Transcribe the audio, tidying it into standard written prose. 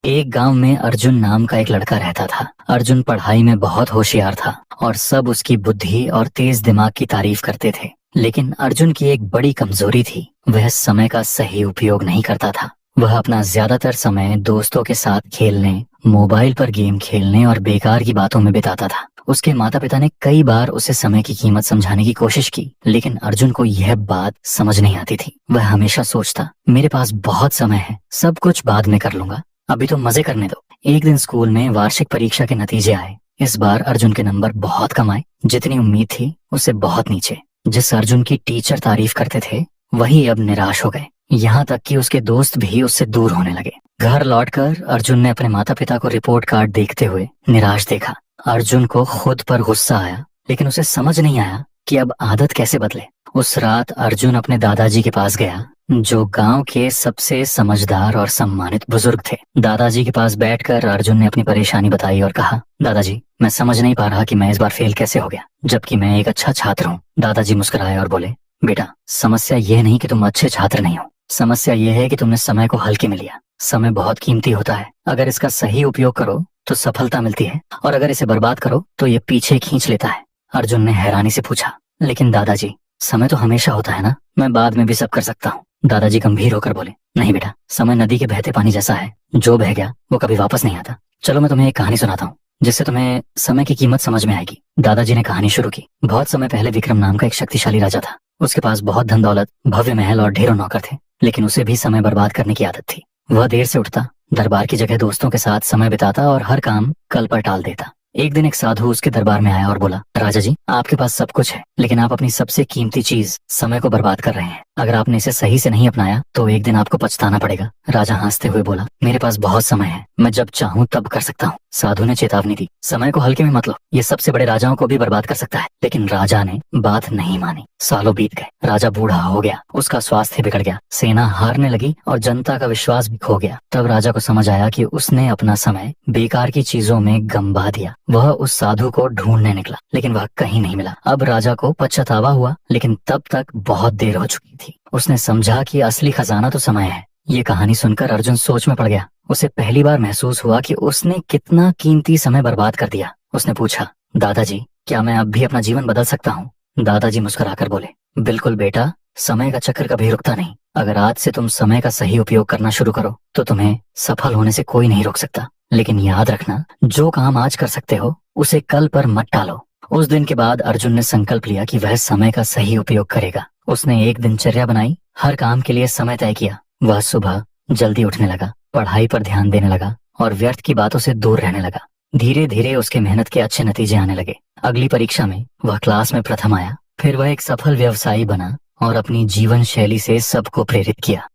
एक गांव में अर्जुन नाम का एक लड़का रहता था। अर्जुन पढ़ाई में बहुत होशियार था और सब उसकी बुद्धि और तेज दिमाग की तारीफ करते थे। लेकिन अर्जुन की एक बड़ी कमजोरी थी, वह समय का सही उपयोग नहीं करता था। वह अपना ज्यादातर समय दोस्तों के साथ खेलने, मोबाइल पर गेम खेलने और बेकार की बातों में बिताता था। उसके माता पिता ने कई बार उसे समय की कीमत समझाने की कोशिश की, लेकिन अर्जुन को यह बात समझ नहीं आती थी। वह हमेशा सोचता, मेरे पास बहुत समय है, सब कुछ बाद में कर लूंगा, अभी तो मजे करने दो। एक दिन स्कूल में वार्षिक परीक्षा के नतीजे आए। इस बार अर्जुन के नंबर बहुत कम आए, जितनी उम्मीद थी उससे बहुत नीचे। जिस अर्जुन की टीचर तारीफ करते थे, वही अब निराश हो गए। यहाँ तक कि उसके दोस्त भी उससे दूर होने लगे। घर लौटकर अर्जुन ने अपने माता पिता को रिपोर्ट कार्ड देखते हुए निराश देखा। अर्जुन को खुद पर गुस्सा आया, लेकिन उसे समझ नहीं आया कि अब आदत कैसे बदले। उस रात अर्जुन अपने दादाजी के पास गया, जो गांव के सबसे समझदार और सम्मानित बुजुर्ग थे। दादाजी के पास बैठकर अर्जुन ने अपनी परेशानी बताई और कहा, दादाजी, मैं समझ नहीं पा रहा कि मैं इस बार फेल कैसे हो गया, जबकि मैं एक अच्छा छात्र हूँ। दादाजी मुस्कुराए और बोले, बेटा, समस्या यह नहीं कि तुम अच्छे छात्र नहीं हो, समस्या यह है कि तुमने समय को हल्के में लिया। समय बहुत कीमती होता है, अगर इसका सही उपयोग करो तो सफलता मिलती है, और अगर इसे बर्बाद करो तो ये पीछे खींच लेता है। अर्जुन ने हैरानी से पूछा, लेकिन दादाजी, समय तो हमेशा होता है ना, मैं बाद में भी सब कर सकता हूँ। दादाजी गंभीर होकर बोले, नहीं बेटा, समय नदी के बहते पानी जैसा है, जो बह गया वो कभी वापस नहीं आता। चलो मैं तुम्हें एक कहानी सुनाता हूँ, जिससे तुम्हें समय की कीमत समझ में आएगी। दादाजी ने कहानी शुरू की। बहुत समय पहले विक्रम नाम का एक शक्तिशाली राजा था। उसके पास बहुत धन दौलत, भव्य महल और ढेरों नौकर थे, लेकिन उसे भी समय बर्बाद करने की आदत थी। वह देर से उठता, दरबार की जगह दोस्तों के साथ समय बिताता और हर काम कल पर टाल देता। एक दिन एक साधु उसके दरबार में आया और बोला, राजा जी, आपके पास सब कुछ है, लेकिन आप अपनी सबसे कीमती चीज समय को बर्बाद कर रहे हैं। अगर आपने इसे सही से नहीं अपनाया तो एक दिन आपको पछताना पड़ेगा। राजा हंसते हुए बोला, मेरे पास बहुत समय है, मैं जब चाहूँ तब कर सकता हूँ। साधु ने चेतावनी दी, समय को हल्के में मत लो, ये सबसे बड़े राजाओं को भी बर्बाद कर सकता है। लेकिन राजा ने बात नहीं मानी। सालों बीत गए, राजा बूढ़ा हो गया, उसका स्वास्थ्य बिगड़ गया, सेना हारने लगी और जनता का विश्वास भी खो गया। तब राजा को समझ आया कि उसने अपना समय बेकार की चीजों में गंवा दिया। वह उस साधु को ढूंढने निकला, लेकिन वह कहीं नहीं मिला। अब राजा को पछतावा हुआ, लेकिन तब तक बहुत देर हो चुकी थी। उसने समझा कि असली खजाना तो समय है। ये कहानी सुनकर अर्जुन सोच में पड़ गया। उसे पहली बार महसूस हुआ कि उसने कितना कीमती समय बर्बाद कर दिया। उसने पूछा, दादाजी, क्या मैं अब भी अपना जीवन बदल सकता हूँ? दादाजी मुस्कुराकर बोले, बिल्कुल बेटा, समय का चक्र कभी रुकता नहीं। अगर आज से तुम समय का सही उपयोग करना शुरू करो तो तुम्हें सफल होने से कोई नहीं रोक सकता। लेकिन याद रखना, जो काम आज कर सकते हो उसे कल पर मत टालो। उस दिन के बाद अर्जुन ने संकल्प लिया कि वह समय का सही उपयोग करेगा। उसने एक दिनचर्या बनाई, हर काम के लिए समय तय किया। वह सुबह जल्दी उठने लगा, पढ़ाई पर ध्यान देने लगा और व्यर्थ की बातों से दूर रहने लगा। धीरे धीरे उसके मेहनत के अच्छे नतीजे आने लगे। अगली परीक्षा में वह क्लास में प्रथम आया। फिर वह एक सफल व्यवसायी बना और अपनी जीवन शैली से सबको प्रेरित किया।